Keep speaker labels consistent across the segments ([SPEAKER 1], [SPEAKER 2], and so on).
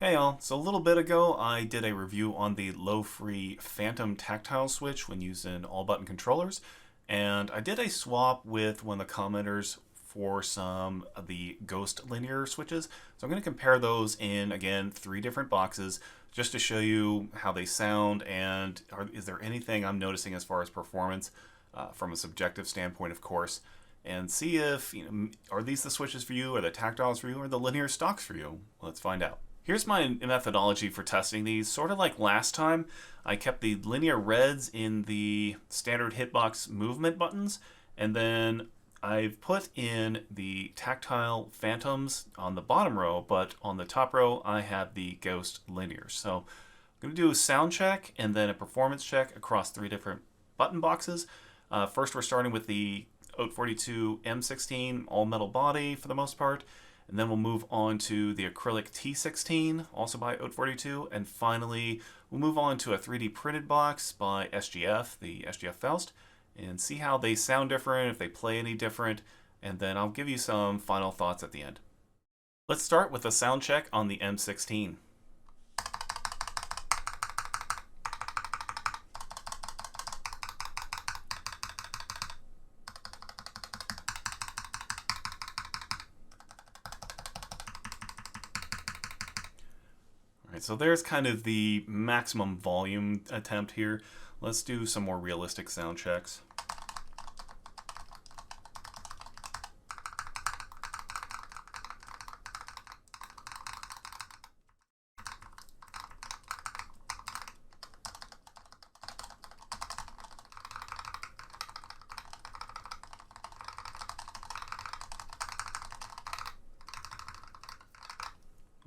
[SPEAKER 1] Hey y'all, so a little bit ago I did a review on the Lofree Phantom tactile switch when used in all button controllers, and I did a swap with one of the commenters for some of the Ghost linear switches. So I'm going to compare those in, again, 3 different boxes just to show you how they sound and is there anything I'm noticing as far as performance from a subjective standpoint, of course, and see if, are these the switches for you, or the tactiles for you, or the linear stocks for you? Let's find out. Here's my methodology for testing these. Sort of like last time, I kept the linear reds in the standard hitbox movement buttons, and then I've put in the tactile phantoms on the bottom row, but on the top row I have the ghost linears. So I'm going to do a sound check and then a performance check across 3 different button boxes. First we're starting with the Haute42 M16 all metal body for the most part. And then we'll move on to the acrylic T16, also by Haute42. And finally, we'll move on to a 3D printed box by SGF, the SGF Faust, and see how they sound different, if they play any different, and then I'll give you some final thoughts at the end. Let's start with a sound check on the M16. Alright, so there's kind of the maximum volume attempt here. Let's do some more realistic sound checks.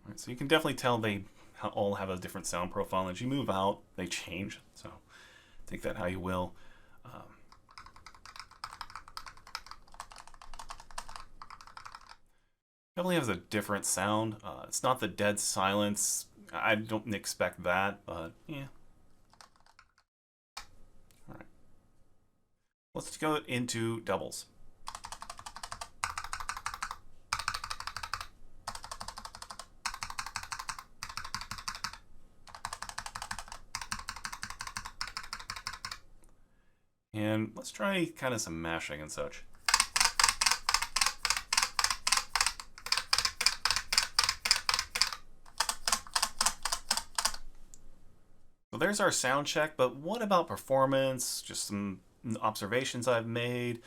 [SPEAKER 1] Alright, so you can definitely tell they all have a different sound profile. As you move out, they change. So take that how you will. Definitely has a different sound. It's not the dead silence. I don't expect that, but yeah. All right. Let's go into doubles. And let's try kind of some mashing and such. So there's our sound check, but what about performance? Just some observations I've made,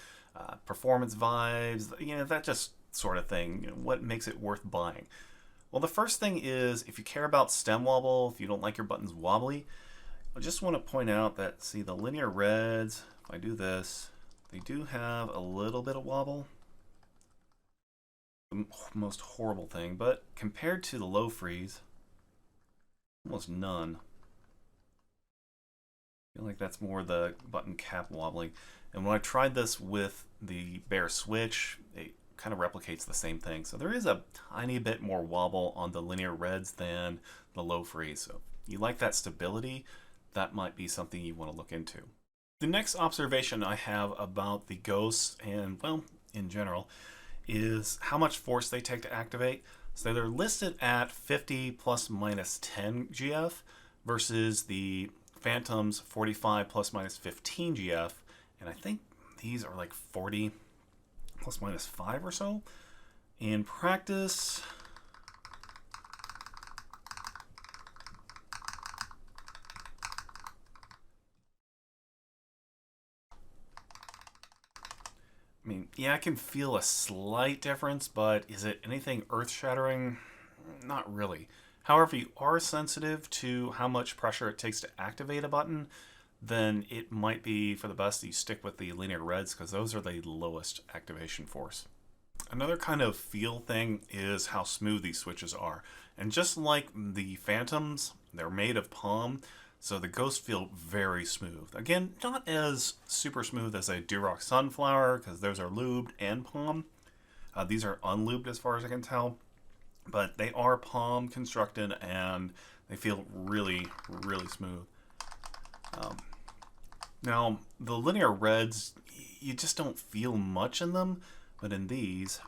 [SPEAKER 1] performance vibes, that just sort of thing. What makes it worth buying? Well, the first thing is if you care about stem wobble, if you don't like your buttons wobbly, I just want to point out that, see, the linear reds, if I do this, they do have a little bit of wobble. The most horrible thing, but compared to the Lofrees, almost none. I feel like that's more the button cap wobbling. And when I tried this with the bare switch, it kind of replicates the same thing. So there is a tiny bit more wobble on the linear reds than the Lofrees. So if you like that stability, that might be something you want to look into. The next observation I have about the ghosts, and well, in general, is how much force they take to activate. So they're listed at 50 plus minus 10 GF versus the Phantom's 45 plus minus 15 GF, and I think these are like 40 plus minus 5 or so. In practice, I mean, yeah, I can feel a slight difference, but is it anything earth-shattering? Not really. However, if you are sensitive to how much pressure it takes to activate a button, then it might be for the best that you stick with the linear reds because those are the lowest activation force. Another kind of feel thing is how smooth these switches are. And just like the Phantoms, they're made of palm, so the ghosts feel very smooth. Again, not as super smooth as a Durock Sunflower because those are lubed and palm. These are unlubed as far as I can tell, but they are palm constructed and they feel really, really smooth. Now, the linear reds, you just don't feel much in them, but in these,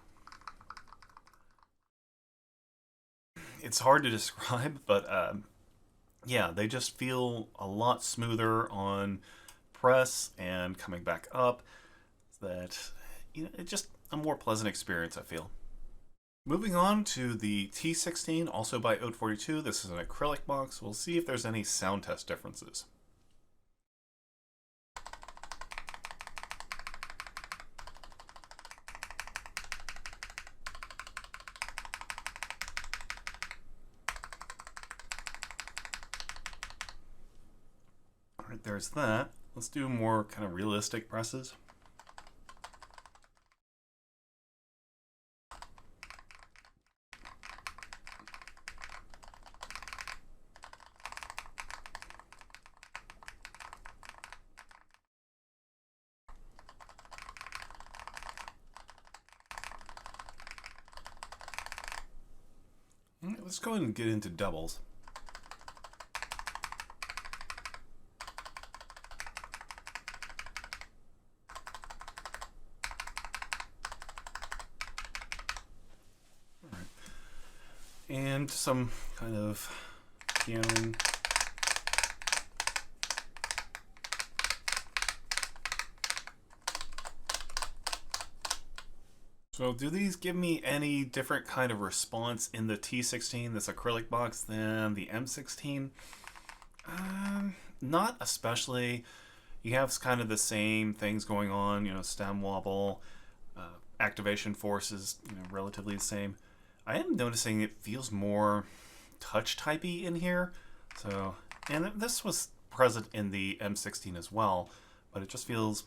[SPEAKER 1] it's hard to describe, but yeah, they just feel a lot smoother on press and coming back up. That, it's just a more pleasant experience, I feel. Moving on to the T16, also by Haute42. This is an acrylic box. We'll see if there's any sound test differences. Alright, there's that. Let's do more kind of realistic presses. Alright, let's go ahead and get into doubles. And some kind of pianoing. So do these give me any different kind of response in the T16, this acrylic box, than the M16? Not especially. You have kind of the same things going on, stem wobble, activation force is relatively the same. I am noticing it feels more touch typey in here. So, and this was present in the M16 as well, but it just feels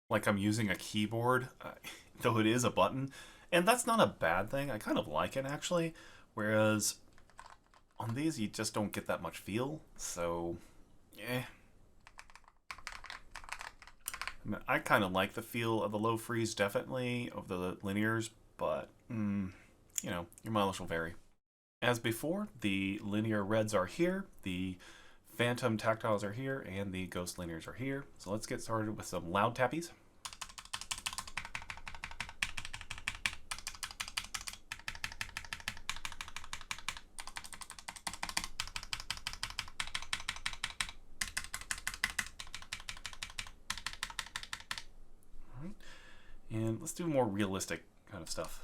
[SPEAKER 1] like I'm using a keyboard, though it is a button. And that's not a bad thing. I kind of like it, actually. Whereas on these, you just don't get that much feel. So, I kind of like the feel of the Lofrees, definitely, of the linears, but, your mileage will vary. As before, the linear reds are here, the phantom tactiles are here, and the ghost linears are here. So let's get started with some loud tappies. All right. And let's do more realistic kind of stuff.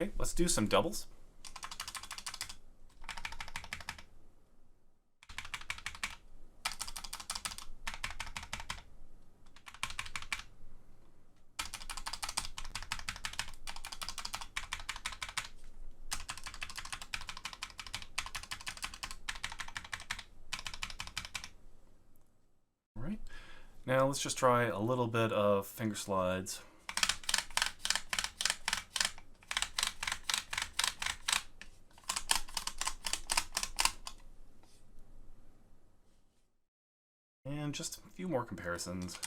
[SPEAKER 1] Okay, let's do some doubles. All right, now let's just try a little bit of finger slides. And just a few more comparisons.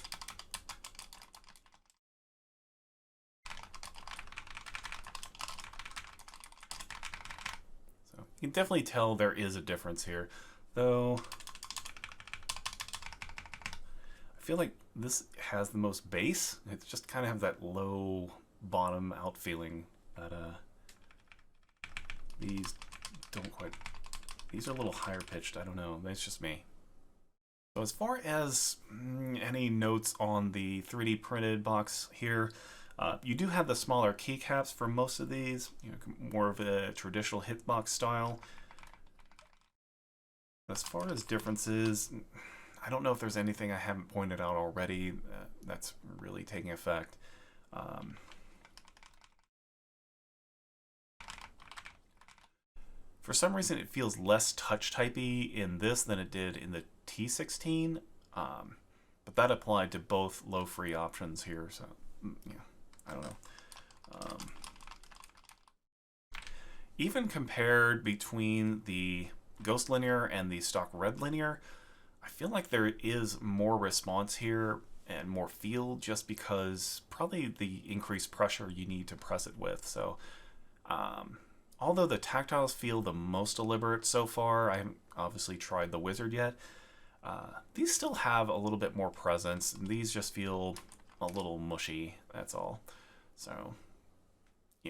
[SPEAKER 1] So you can definitely tell there is a difference here, though I feel like this has the most bass. It just kind of has that low bottom out feeling that these don't quite. These are a little higher pitched. I don't know. That's just me. So as far as any notes on the 3D printed box here, you do have the smaller keycaps for most of these, more of a traditional hitbox style. As far as differences, I don't know if there's anything I haven't pointed out already that's really taking effect. For some reason, it feels less touch-typey in this than it did in the T16, but that applied to both Lofree options here, so yeah, I don't know. Even compared between the Ghost linear and the stock red linear, I feel like there is more response here and more feel just because probably the increased pressure you need to press it with. So although the tactiles feel the most deliberate so far, I haven't obviously tried the wizard yet. These still have a little bit more presence. These just feel a little mushy, that's all. So,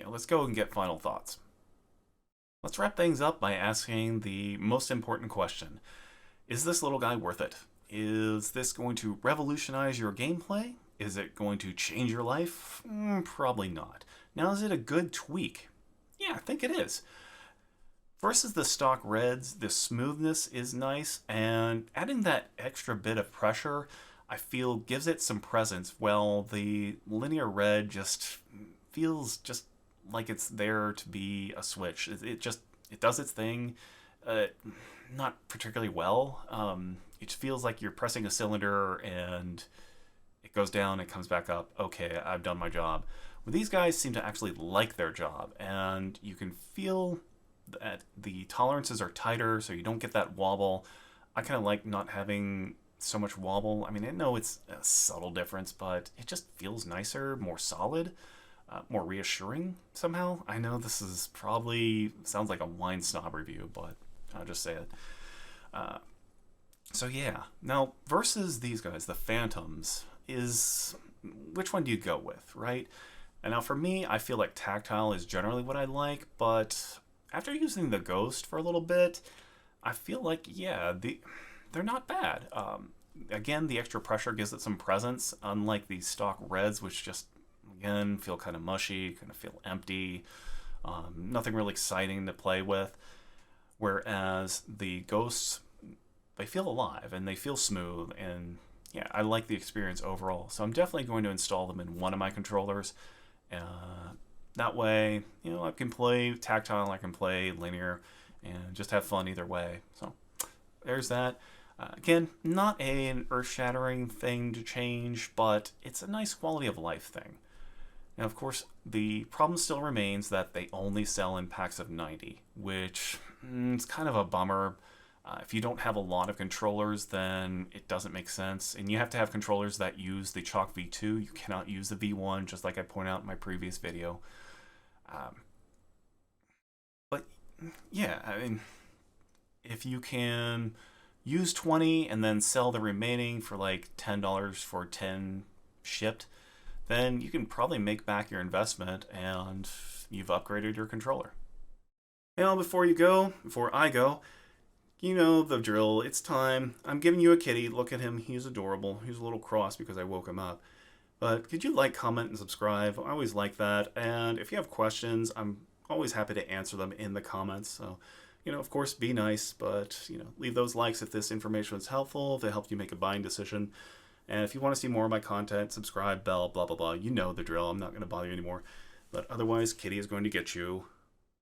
[SPEAKER 1] let's go and get final thoughts. Let's wrap things up by asking the most important question. Is this little guy worth it? Is this going to revolutionize your gameplay? Is it going to change your life? Probably not. Now, is it a good tweak? Yeah, I think it is. Versus the stock reds, the smoothness is nice, and adding that extra bit of pressure, I feel gives it some presence, while the linear red just feels just like it's there to be a switch. It does its thing, not particularly well. It just feels like you're pressing a cylinder and it goes down, it comes back up. Okay, I've done my job. Well, these guys seem to actually like their job, and you can feel that the tolerances are tighter, so you don't get that wobble. I kind of like not having so much wobble. I mean, I know it's a subtle difference, but it just feels nicer, more solid. More reassuring somehow. I know this is probably sounds like a wine snob review, but I'll just say it. So yeah, now versus these guys, the Phantoms, is which one do you go with, right? And now for me, I feel like tactile is generally what I like, but after using the Ghost for a little bit, I feel like, yeah, they're not bad. Again, the extra pressure gives it some presence, unlike the stock reds, which just again feel kind of mushy, kind of feel empty, nothing really exciting to play with. Whereas the Ghosts, they feel alive and they feel smooth, and yeah, I like the experience overall. So I'm definitely going to install them in one of my controllers. That way, I can play tactile, I can play linear, and just have fun either way. So there's that. Again, not an earth-shattering thing to change, but it's a nice quality of life thing. Now, of course, the problem still remains that they only sell in packs of 90, which is kind of a bummer. If you don't have a lot of controllers, then it doesn't make sense. And you have to have controllers that use the Choc V2. You cannot use the V1, just like I pointed out in my previous video. But yeah, I mean, if you can use 20 and then sell the remaining for like $10 for 10 shipped, then you can probably make back your investment and you've upgraded your controller. Now, before I go, you know the drill. It's time. I'm giving you a kitty. Look at him. He's adorable. He's a little cross because I woke him up. But could you like, comment, and subscribe? I always like that. And if you have questions, I'm always happy to answer them in the comments. So, of course, be nice, but, leave those likes if this information was helpful, if it helped you make a buying decision. And if you want to see more of my content, subscribe, bell, blah, blah, blah. You know the drill. I'm not going to bother you anymore. But otherwise, Kitty is going to get you.